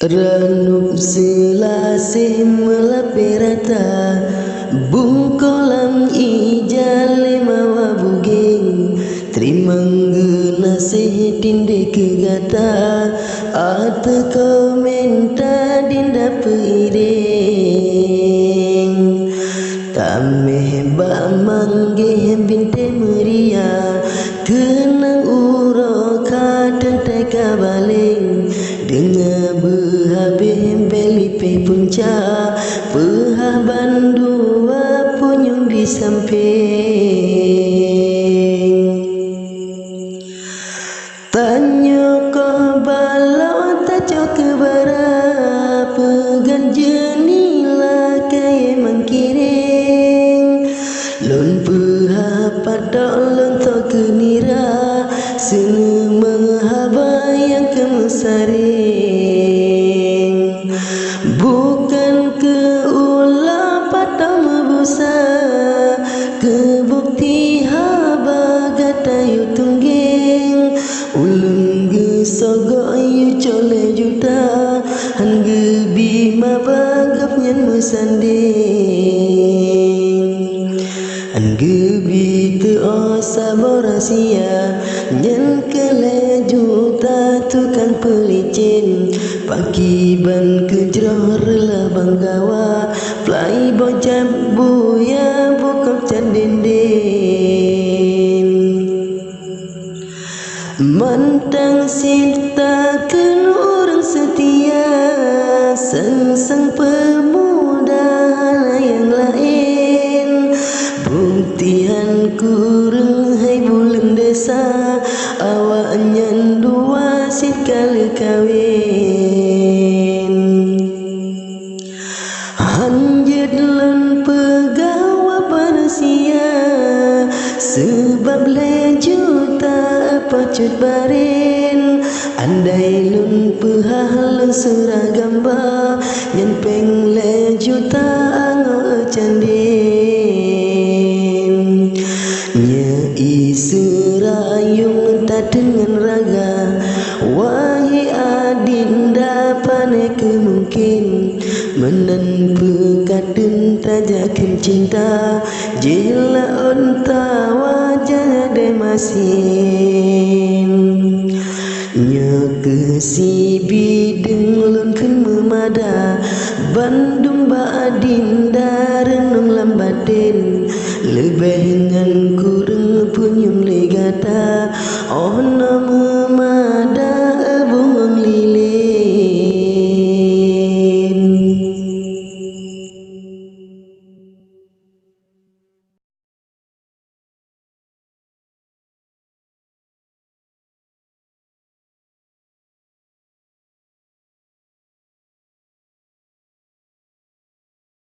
Renup selasih melapirata bungkolang ijale mawa buging trimang genasih tinde kegata ate komenta dinda peiring tameh ba mangge binte meria kenang uro kadang teka baling dengan berhabis belipe punca Pehah bandua punyung di samping Tanya kau balau tajo ke bara Pegan jenilah kaya mengkiring Lun pehah padak lun to kenira Sena menghaba yang kemesaring Bukan ke ulah patang mebusa Kebukti haba gatayu tungging Ulun ge sogok yu cole juta Hangge bima bagap nyan mesanding Hangge bitu osa borasia Nyan kele juta tukang pelicin Pakiban kejroh rela banggawa Plai bocap buya bokap candendin Mantang sitakan orang setia Sang pemuda yang lain Buktian kurang hai bulan desa Awaknya dua sekali kawin Hanjit lun pegawa manusia Sebab lejuta pacut barin Andai lun pehah lun seragam ba Yang peng lejuta angau candin Nya iserayung tak dengan raga Wahai adinda pane kemungkin Menan pekadun tajakan cinta Jila unta wajah demasin Nya kesibi denglun kan memada Bandung ba adinda renung lambatin Lebih